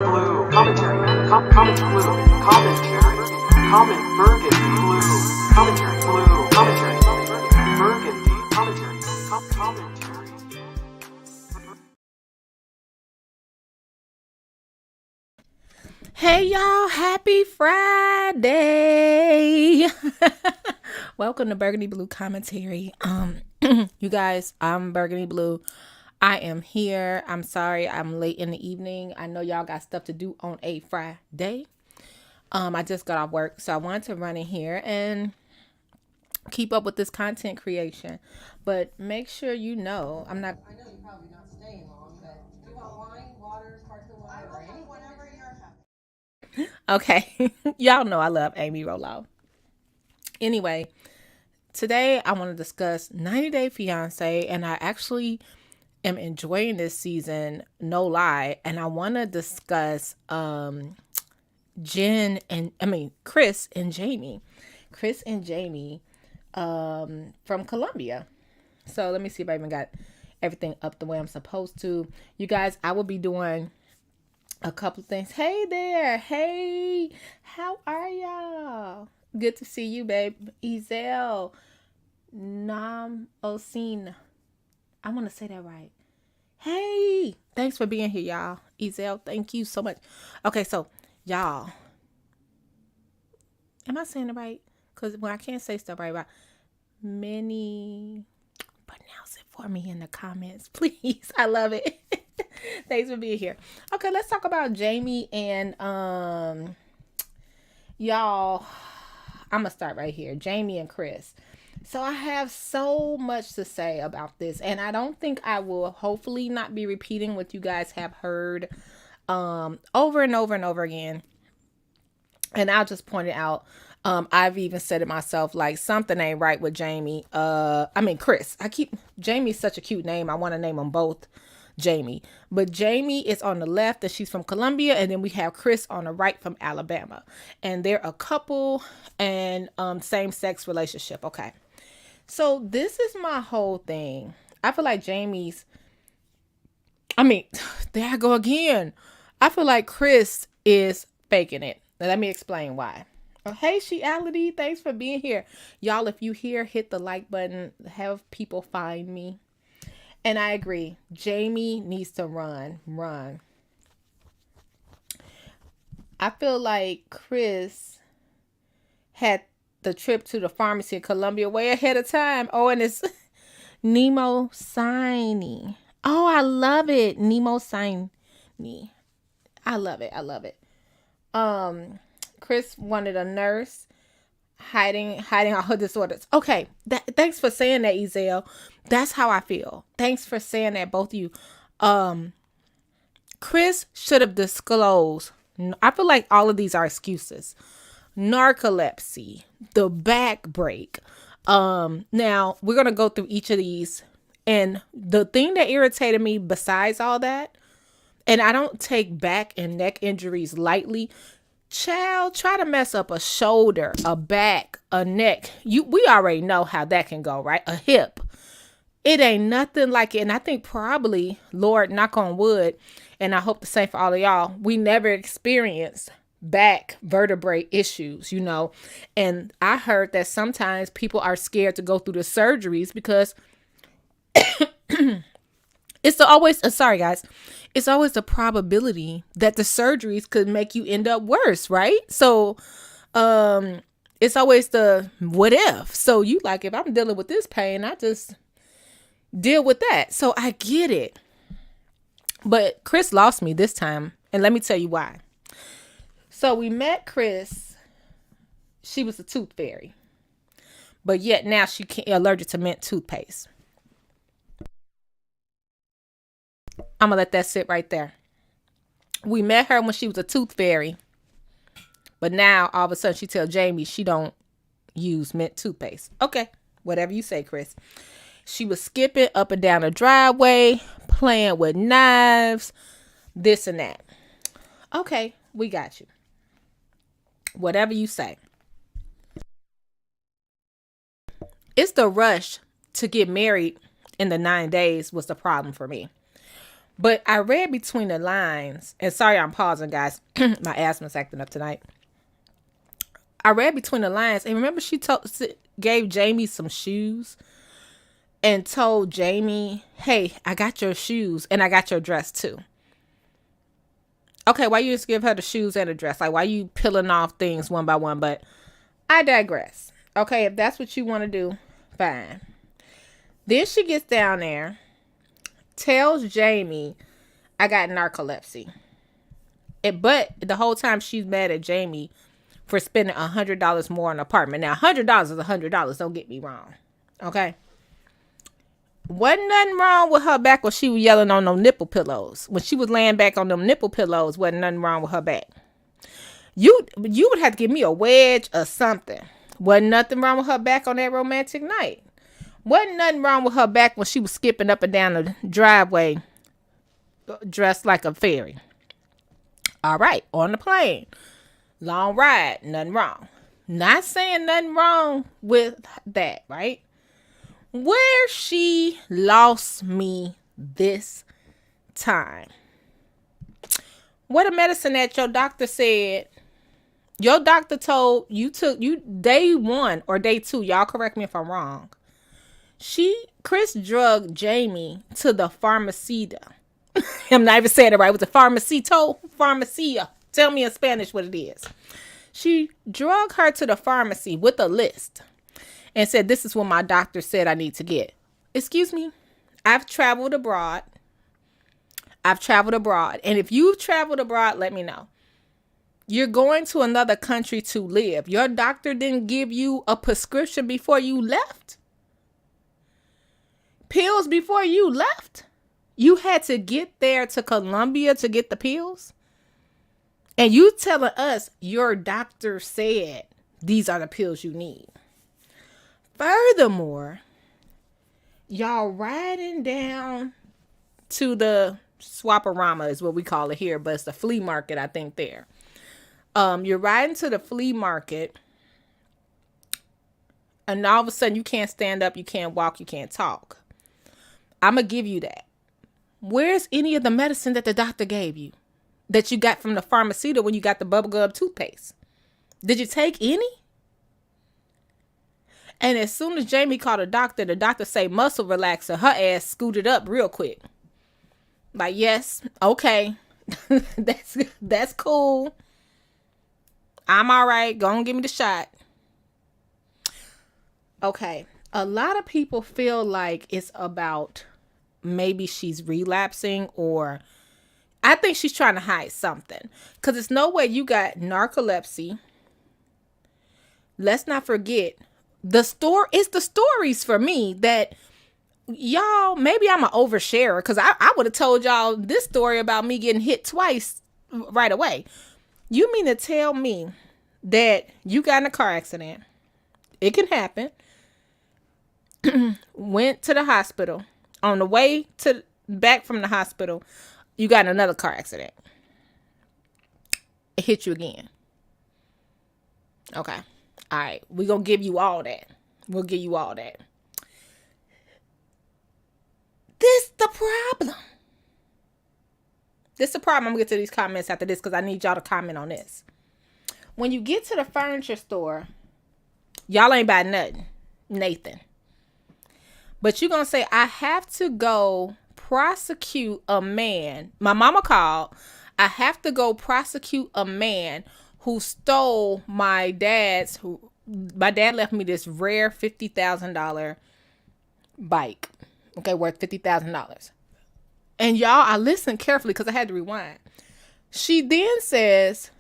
Blue Commentary. Comment Blue Commentary. Comment Burgundy Blue Commentary. Blue Commentary. Burgundy Commentary. Commentary. Hey y'all, happy Friday. Welcome to Burgundy Blue Commentary. You guys, I'm Burgundy Blue. I am here. I'm sorry I'm late in the evening. I know y'all got stuff to do on a Friday. I just got off work, so I wanted to run in here and keep up with this content creation. But make sure you know, I know you're probably not staying long, but do you want wine, water, sparkling water, or anything? Whatever you're having. Okay. Y'all know I love Amy Rollo. Anyway, today I want to discuss 90 Day Fiance, and I actually am enjoying this season, no lie, and I want to discuss Kris and Jeymi. Kris and Jeymi from Colombia. So let me see if I even got everything up the way I'm supposed to. You guys, I will be doing a couple things. Hey there. Hey, how are y'all? Good to see you, babe. Ezel Nam Osin. I want to say that right. Hey, thanks for being here, y'all. Ezel, thank you so much. Okay, so y'all, am I saying it right? Because when I can't say stuff right, many, pronounce it for me in the comments, please. I love it. Thanks for being here. Okay, let's talk about Jeymi and y'all. I'm gonna start right here. Jeymi and Kris. So I have so much to say about this, and I don't think I will hopefully not be repeating what you guys have heard over and over and over again. And I'll just point it out. I've even said it myself, like something ain't right with Jeymi. Kris. Jeymi's such a cute name. I want to name them both Jeymi. But Jeymi is on the left and she's from Colombia, and then we have Kris on the right from Alabama. And they're a couple and same-sex relationship. Okay. So this is my whole thing. I feel like there I go again. I feel like Kris is faking it. Now, let me explain why. Oh, hey, Sheality, thanks for being here. Y'all, if you here, hit the like button. Have people find me. And I agree. Jeymi needs to run. I feel like Kris had the trip to the pharmacy in Colombia way ahead of time. Oh, and it's Nemo Signy. Oh, I love it. Nemo Signy. I love it. Kris wanted a nurse hiding all her disorders. Okay, thanks for saying that, Ezel. That's how I feel. Thanks for saying that, both of you. Kris should have disclosed. I feel like all of these are excuses. Narcolepsy, the back break. Now we're gonna go through each of these, and the thing that irritated me besides all that, and I don't take back and neck injuries lightly. Child, try to mess up a shoulder, a back, a neck. We already know how that can go, right? A hip. It ain't nothing like it. And I think probably, Lord, knock on wood, and I hope the same for all of y'all, we never experienced back vertebrae issues, And I heard that sometimes people are scared to go through the surgeries because it's always the probability that the surgeries could make you end up worse, right? So it's always the what if. So you like, if I'm dealing with this pain, I just deal with that. So I get it. But Kris lost me this time, and let me tell you why. So we met Kris. She was a tooth fairy, but yet now she can't allergic to mint toothpaste. I'm gonna let that sit right there. We met her when she was a tooth fairy, but now all of a sudden she tells Jeymi she don't use mint toothpaste. Okay, whatever you say, Kris. She was skipping up and down the driveway, playing with knives, this and that. Okay, we got you. Whatever you say. It's the rush to get married in the 9 days was the problem for me. But I read between the lines, and sorry I'm pausing, guys. My asthma's acting up tonight. I read between the lines, and remember gave Jeymi some shoes and told Jeymi, hey, I got your shoes and I got your dress too. Okay, why you just give her the shoes and the dress? Like, why you peeling off things one by one? But I digress. Okay, if that's what you want to do, fine. Then she gets down there, tells Jeymi, I got narcolepsy. But the whole time she's mad at Jeymi for spending $100 more on an apartment. Now, $100 is $100. Don't get me wrong. Okay? Wasn't nothing wrong with her back when she was yelling on them nipple pillows. When she was laying back on them nipple pillows, wasn't nothing wrong with her back. You would have to give me a wedge or something. Wasn't nothing wrong with her back on that romantic night. Wasn't nothing wrong with her back when she was skipping up and down the driveway dressed like a fairy. All right, on the plane. Long ride, nothing wrong. Not saying nothing wrong with that, right? Where she lost me this time. What a medicine that your doctor said. Your doctor told you took you day 1 or day 2. Y'all correct me if I'm wrong. Kris drugged Jeymi to the pharmacia. I'm not even saying it right. It was a pharmacia. Tell me in Spanish what it is. She drugged her to the pharmacy with a list and said, this is what my doctor said I need to get. Excuse me. I've traveled abroad. And if you've traveled abroad, let me know. You're going to another country to live. Your doctor didn't give you a prescription before you left? Pills before you left? You had to get there to Colombia to get the pills? And you telling us your doctor said these are the pills you need. Furthermore, y'all riding down to the Swaparama is what we call it here, but it's the flea market, I think, there. You're riding to the flea market, and all of a sudden you can't stand up, you can't walk, you can't talk. I'm going to give you that. Where's any of the medicine that the doctor gave you that you got from the pharmacy when you got the bubblegum toothpaste? Did you take any? And as soon as Jeymi called the doctor say muscle relaxer, her ass scooted up real quick. Like, yes, okay, that's cool. I'm all right. Go on, give me the shot. Okay. A lot of people feel like it's about maybe she's relapsing, or I think she's trying to hide something. Because it's no way you got narcolepsy. Let's not forget it's the stories for me that y'all, maybe I'm an oversharer, because I would have told y'all this story about me getting hit twice right away. You mean to tell me that you got in a car accident? It can happen. Went to the hospital. On the way back from the hospital, you got in another car accident. It hit you again. Okay. All right. We're going to give you all that. We'll give you all that. This the problem. This the problem. I'm going to get to these comments after this because I need y'all to comment on this. When you get to the furniture store, y'all ain't buy nothing. Nathan. But you're going to say, I have to go prosecute a man. My mama called. I have to go prosecute a man who stole my dad left me this rare $50,000 bike. Okay, worth $50,000. And y'all, I listened carefully because I had to rewind. She then says,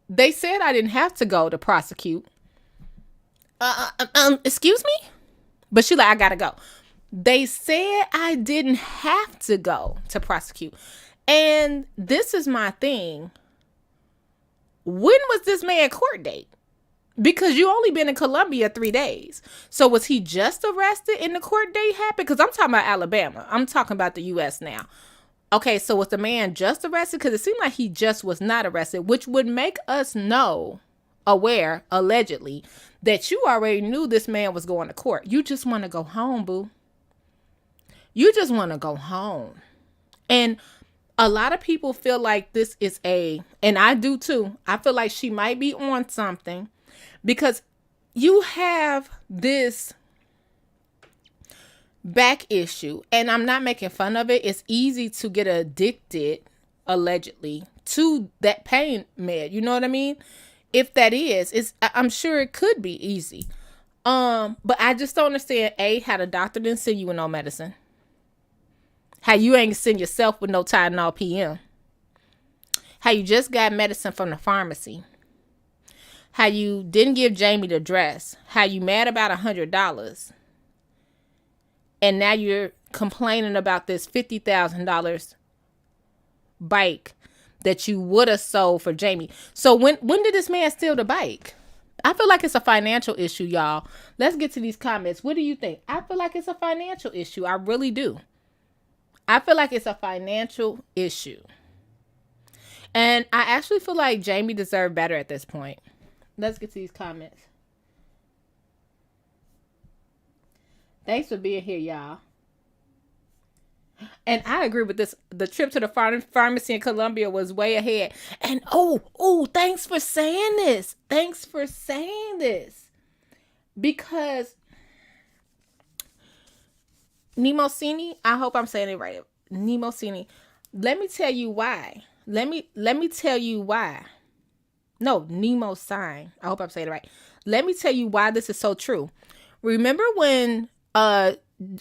they said I didn't have to go to prosecute. Excuse me? But she like, I gotta go. They said I didn't have to go to prosecute. And this is my thing. When was this man court date? Because you only been in Colombia 3 days. So was he just arrested and the court date happened? Because I'm talking about Alabama. I'm talking about the U.S. now. Okay, so was the man just arrested? Because it seemed like he just was not arrested, which would make us aware, allegedly, that you already knew this man was going to court. You just want to go home, boo. You just want to go home. And A lot of people feel like this is and I do too. I feel like she might be on something because you have this back issue, and I'm not making fun of it. It's easy to get addicted, allegedly, to that pain med. You know what I mean? If that is, I'm sure it could be easy. But I just don't understand how the doctor didn't send you with no medicine. How you ain't send yourself with no Tylenol PM. How you just got medicine from the pharmacy. How you didn't give Jeymi the dress. How you mad about $100. And now you're complaining about this $50,000 bike that you would have sold for Jeymi. So when did this man steal the bike? I feel like it's a financial issue, y'all. Let's get to these comments. What do you think? I feel like it's a financial issue. I really do. I feel like it's a financial issue. And I actually feel like Jeymi deserved better at this point. Let's get to these comments. Thanks for being here, y'all. And I agree with this. The trip to the pharmacy in Colombia was way ahead. And thanks for saying this. Thanks for saying this. Because Nemosini, I hope I'm saying it right. Nemosini, let me tell you why. Let me tell you why. No, Nemo sign. I hope I'm saying it right. Let me tell you why this is so true. Remember when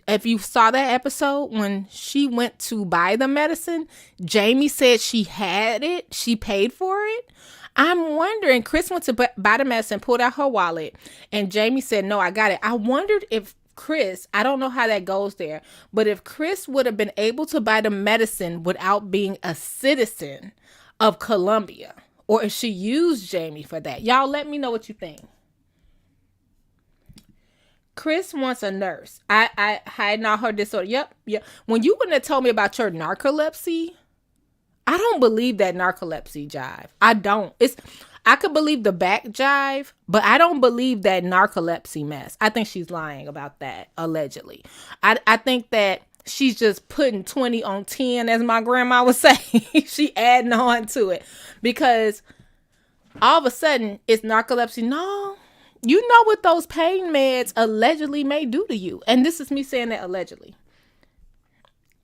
if you saw that episode when she went to buy the medicine, Jeymi said she had it, she paid for it. I'm wondering, Kris went to buy the medicine, pulled out her wallet, and Jeymi said, no, I got it. I wondered if Kris, I don't know how that goes there, but if Kris would have been able to buy the medicine without being a citizen of Colombia, or if she used Jeymi for that. Y'all let me know what you think. Kris wants a nurse. I had not heard this. Yep. When you wouldn't have told me about your narcolepsy, I don't believe that narcolepsy jive. I don't. I could believe the back jive, but I don't believe that narcolepsy mess. I think she's lying about that, allegedly. I think that she's just putting 20 on 10, as my grandma would say. She adding on to it because all of a sudden it's narcolepsy. No, you know what those pain meds allegedly may do to you. And this is me saying that allegedly.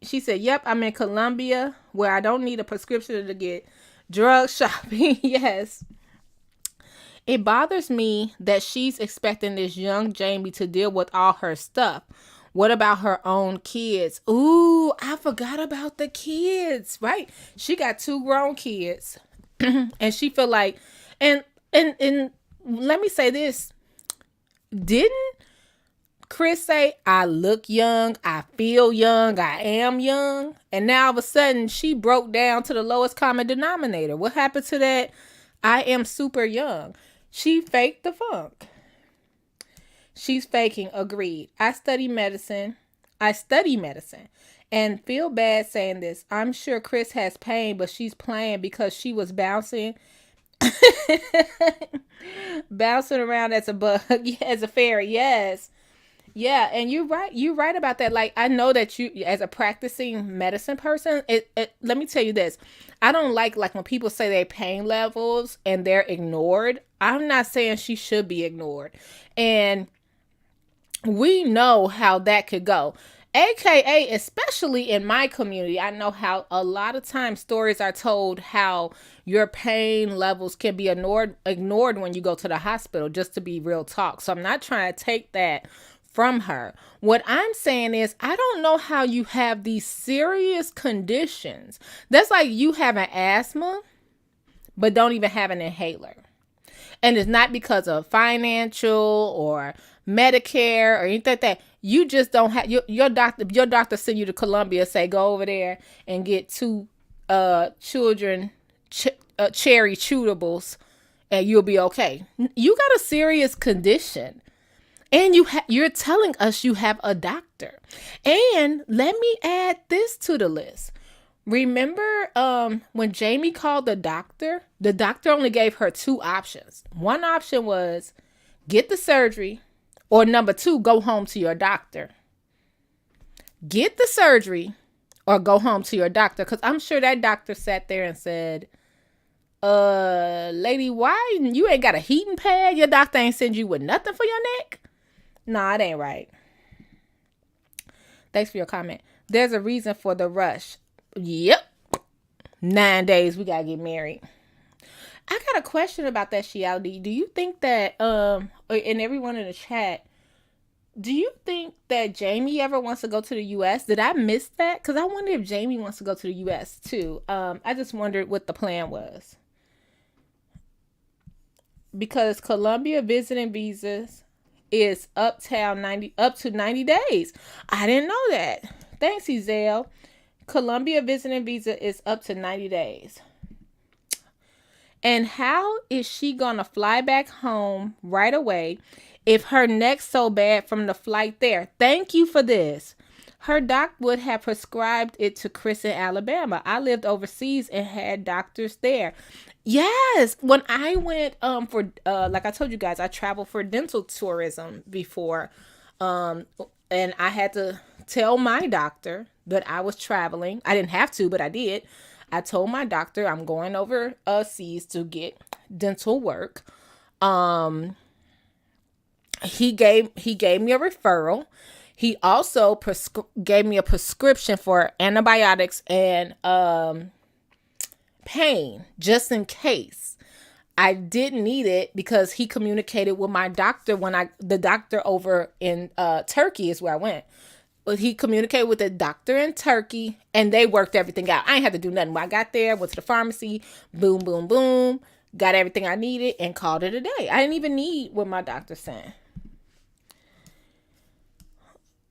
She said, yep, I'm in Colombia where I don't need a prescription to get drug shopping. Yes. It bothers me that she's expecting this young Jeymi to deal with all her stuff. What about her own kids? Ooh, I forgot about the kids, right? She got 2 grown kids. And she feel like, and let me say this. Didn't Kris say, I look young, I feel young, I am young? And now all of a sudden she broke down to the lowest common denominator. What happened to that? I am super young. She faked the funk. She's faking, agreed. I study medicine and feel bad saying this. I'm sure Kris has pain, but she's playing because she was bouncing around as a bug, as a fairy. Yes. Yeah, and you're right. You're right about that. Like, I know that you, as a practicing medicine person, let me tell you this. I don't like when people say their pain levels and they're ignored. I'm not saying she should be ignored. And we know how that could go. AKA, especially in my community, I know how a lot of times stories are told how your pain levels can be ignored when you go to the hospital, just to be real talk. So I'm not trying to take that from her. What I'm saying is, I don't know how you have these serious conditions. That's like you have an asthma, but don't even have an inhaler. And it's not because of financial or Medicare or anything like that. You just don't have your doctor send you to Colombia, say go over there and get 2 children cherry chewables and you'll be okay. You got a serious condition. And you're telling us you have a doctor. And let me add this to the list. Remember when Jeymi called the doctor only gave her 2 options. One option was get the surgery, or number 2, go home to your doctor. Get the surgery, or go home to your doctor. Because I'm sure that doctor sat there and said, lady, why you ain't got a heating pad? Your doctor ain't send you with nothing for your neck? Nah, it ain't right. Thanks for your comment. There's a reason for the rush. Yep. 9 days, we gotta get married. I got a question about that, Shialdi. Do you think that, and everyone in the chat, do you think that Jeymi ever wants to go to the U.S.? Did I miss that? Because I wonder if Jeymi wants to go to the U.S. too. I just wondered what the plan was. Because Colombia visiting visas is up to 90 days. I didn't know that. Thanks, Ezel. Colombia visiting visa is up to 90 days. And how is she going to fly back home right away if her neck's so bad from the flight there? Thank you for this. Her doc would have prescribed it to Kris in Alabama. I lived overseas and had doctors there. Yes, when I went for like I told you guys, I traveled for dental tourism before, and I had to tell my doctor that I was traveling. I didn't have to, but I did. I told my doctor I'm going overseas to get dental work. He gave me a referral. He also gave me a prescription for antibiotics and pain, just in case. I didn't need it because he communicated with my doctor the doctor over in Turkey is where I went. But he communicated with the doctor in Turkey and they worked everything out. I ain't had to do nothing. When I got there, went to the pharmacy, boom, boom, boom, got everything I needed and called it a day. I didn't even need what my doctor said.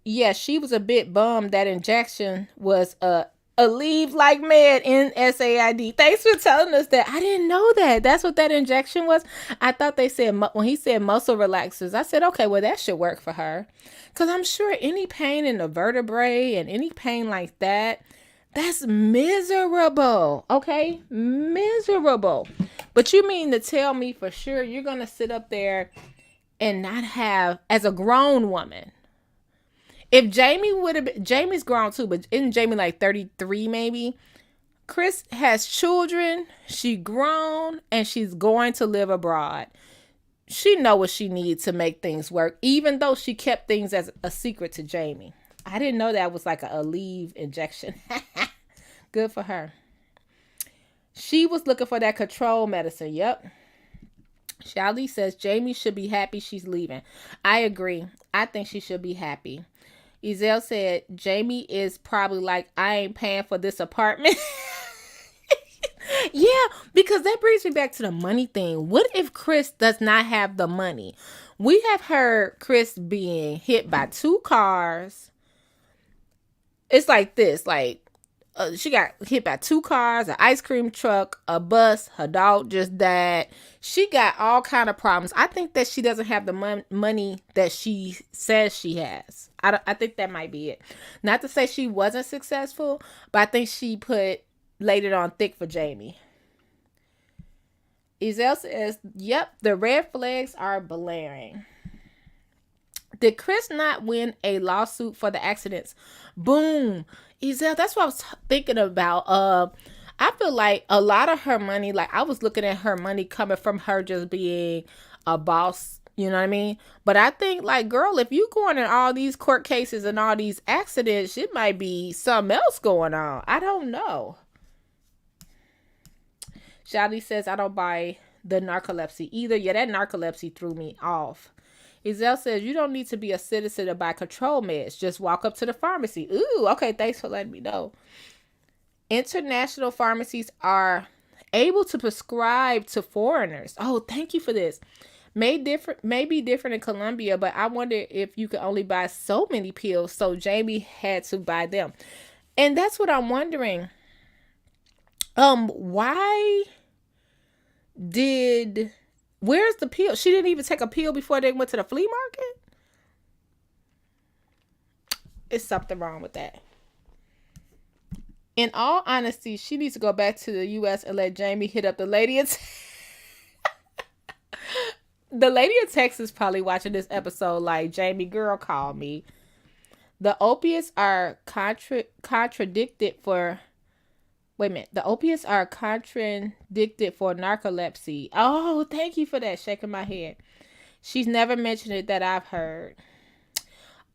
Yeah, she was a bit bummed that injection was a leave like mad in SAID. Thanks for telling us that. I didn't know that. That's what that injection was. I thought they said, when he said muscle relaxers, I said, okay, well, that should work for her. Because I'm sure any pain in the vertebrae and any pain like that, that's miserable. Okay? Miserable. But you mean to tell me for sure you're going to sit up there and not have, as a grown woman, if Jeymi would have been, Jeymi's grown too, but isn't Jeymi like 33 maybe? Kris has children, she grown, and she's going to live abroad. She know what she needs to make things work, even though she kept things as a secret to Jeymi. I didn't know that was like a leave injection. Good for her. She was looking for that control medicine. Yep. Shally says Jeymi should be happy she's leaving. I agree. I think she should be happy. Ezel said, Jeymi is probably like, I ain't paying for this apartment. Yeah, because that brings me back to the money thing. What if Kris does not have the money? We have heard Kris being hit by 2 cars. It's like this, like, she got hit by 2 cars, an ice cream truck, a bus, her dog just died. She got all kind of problems. I think that she doesn't have the money that she says she has. I think that might be it. Not to say she wasn't successful, but I think she laid it on thick for Jeymi. Ezel says, yep, the red flags are blaring. Did Kris not win a lawsuit for the accidents? Boom. Ezel, that's what I was thinking about. I feel like a lot of her money, like I was looking at her money coming from her just being a boss, you know what I mean? But I think like, girl, if you going in all these court cases and all these accidents, it might be something else going on. I don't know. Shadi says, I don't buy the narcolepsy either. Yeah, that narcolepsy threw me off. Ezel says, you don't need to be a citizen to buy control meds. Just walk up to the pharmacy. Ooh, okay, thanks for letting me know. International pharmacies are able to prescribe to foreigners. Oh, thank you for this. May be different in Colombia, but I wonder if you could only buy so many pills, so Jeymi had to buy them. And that's what I'm wondering. Why where's the pill? She didn't even take a pill before they went to the flea market? It's something wrong with that. In all honesty, she needs to go back to the U.S. and let Jeymi hit up the lady in the lady in Texas probably watching this episode like, Jeymi, girl, call me. The opiates are contradicted for. Wait a minute. The opiates are contradicted for narcolepsy. Oh, thank you for that. Shaking my head. She's never mentioned it that I've heard.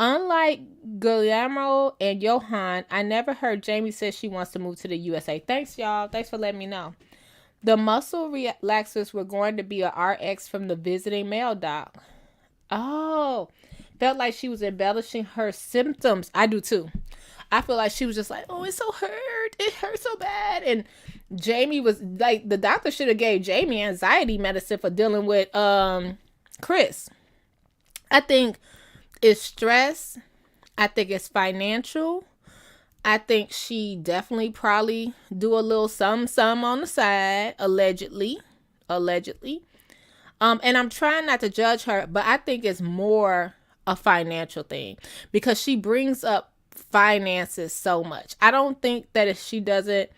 Unlike Guillermo and Johan, I never heard Jeymi say she wants to move to the USA. Thanks, y'all. Thanks for letting me know. The muscle relaxers were going to be a RX from the visiting male doc. Oh, felt like she was embellishing her symptoms. I do too. I feel like she was just like, oh, it's so hurt. It hurts so bad. And Jeymi was like, the doctor should have gave Jeymi anxiety medicine for dealing with Kris. I think it's stress. I think it's financial. I think she definitely probably do a little some on the side, allegedly. And I'm trying not to judge her, but I think it's more a financial thing because she brings up finances so much. I don't think that if she doesn't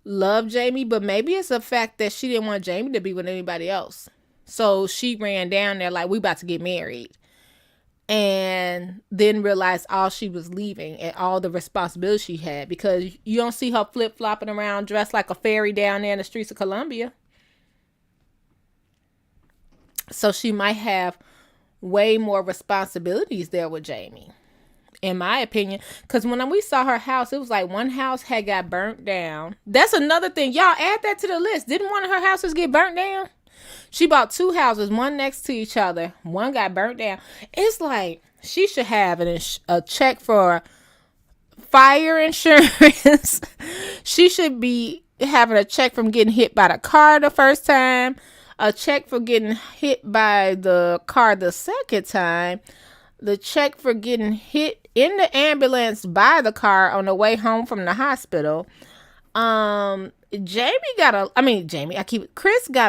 love Jeymi, but maybe it's a fact that she didn't want Jeymi to be with anybody else. So she ran down there like, we about to get married. And then realized all she was leaving and all the responsibility she had, because you don't see her flip-flopping around dressed like a fairy down there in the streets of Colombia. So she might have way more responsibilities there with Jeymi, in my opinion. Because when we saw her house, it was like one house had got burnt down. That's another thing. Y'all add that to the list. Didn't one of her houses get burnt down? She bought two houses, one next to each other. One got burnt down. It's like she should have a check for fire insurance. She should be having a check from getting hit by the car the first time, a check for getting hit by the car the second time, the check for getting hit in the ambulance by the car on the way home from the hospital. Kris got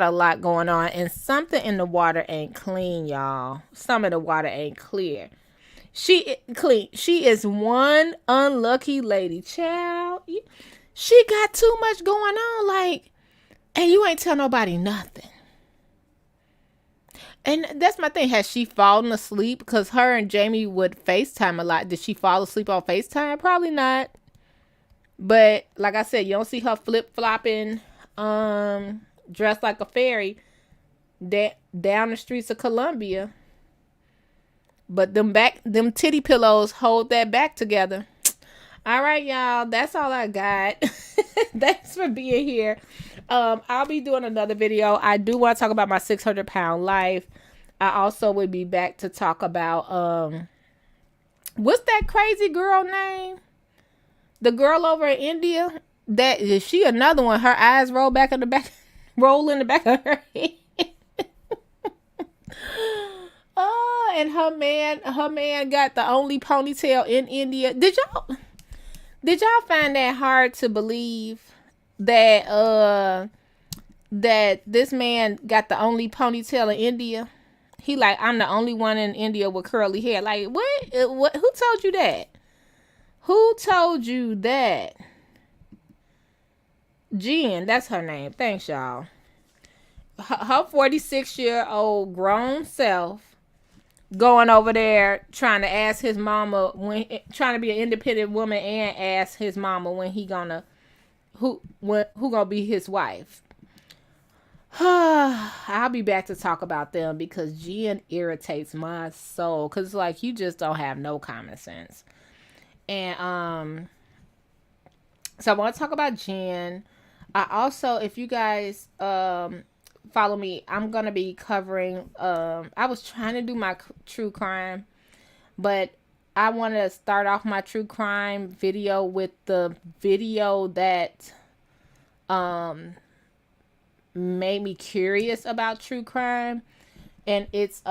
a lot going on, and something in the water ain't clean, y'all. Some of the water ain't clear. She is one unlucky lady, child. She got too much going on, like, and you ain't tell nobody nothing. And that's my thing. Has she fallen asleep? Because her and Jeymi would FaceTime a lot. Did she fall asleep on FaceTime? Probably not. But like I said, you don't see her flip-flopping, dressed like a fairy down the streets of Colombia. But them titty pillows hold that back together. All right, y'all. That's all I got. Thanks for being here. I'll be doing another video. I do want to talk about my 600-pound life. I also will be back to talk about, what's that crazy girl name? The girl over in India, that is she another one. Her eyes roll in the back of her head. Oh, and her man got the only ponytail in India. Did y'all find that hard to believe that that this man got the only ponytail in India? He like, I'm the only one in India with curly hair. Like, what? Who told you that? Who told you that? Jen, that's her name. Thanks, y'all. Her 46-year-old grown self going over there trying to ask his mama trying to be an independent woman and ask his mama when who gonna be his wife. I'll be back to talk about them because Jen irritates my soul. Cause it's like, you just don't have no common sense. And so I want to talk about Jen. I also, if you guys follow me, I'm gonna be covering. I was trying to do my true crime, but I want to start off my true crime video with the video that made me curious about true crime, and it's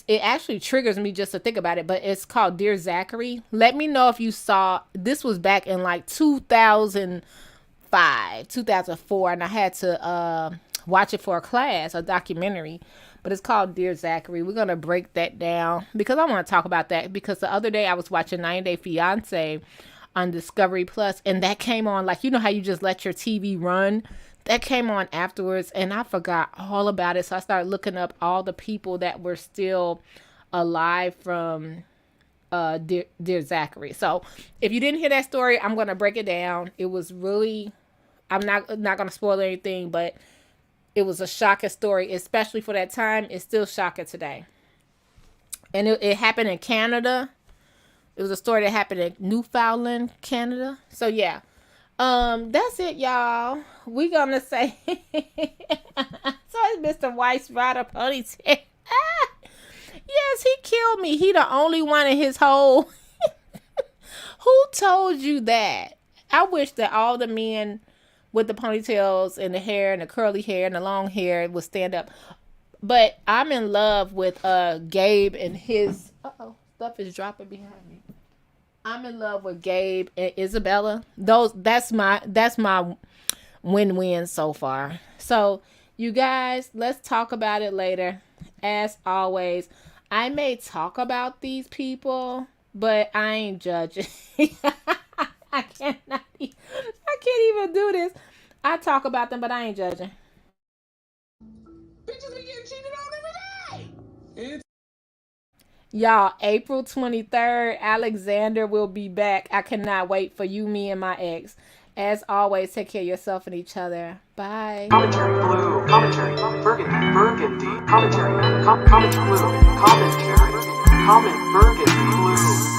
it actually triggers me just to think about it, but it's called Dear Zachary. Let me know if you saw. This was back in like 2005, 2004, and I had to watch it for a class, a documentary, but it's called Dear Zachary. We're going to break that down because I want to talk about that, because the other day I was watching 90 Day Fiance on Discovery Plus, and that came on, like, you know how you just let your TV run? That came on afterwards, and I forgot all about it. So I started looking up all the people that were still alive from Dear Zachary. So if you didn't hear that story, I'm going to break it down. It was really, I'm not going to spoil anything, but it was a shocking story, especially for that time. It's still shocking today. And it happened in Canada. It was a story that happened in Newfoundland, Canada. So yeah. That's it, y'all. We gonna say so it's Mr. White's Rider Ponytail. Yes, he killed me. He the only one in his whole Who told you that? I wish that all the men with the ponytails and the hair and the curly hair and the long hair would stand up. But I'm in love with Gabe and his stuff is dropping behind me. I'm in love with Gabe and Isabella. That's my win-win so far. So you guys, let's talk about it later. As always, I may talk about these people, but I ain't judging. I can't even do this. I talk about them, but I ain't judging. Bitches be getting cheated on every day. Y'all, April 23rd, Alexander will be back. I cannot wait for you, me, and my ex. As always, take care of yourself and each other. Bye. Commentary blue. Commentary. Burgundy. Commentary. Comment blue. Commentary. Comment burgundy blue.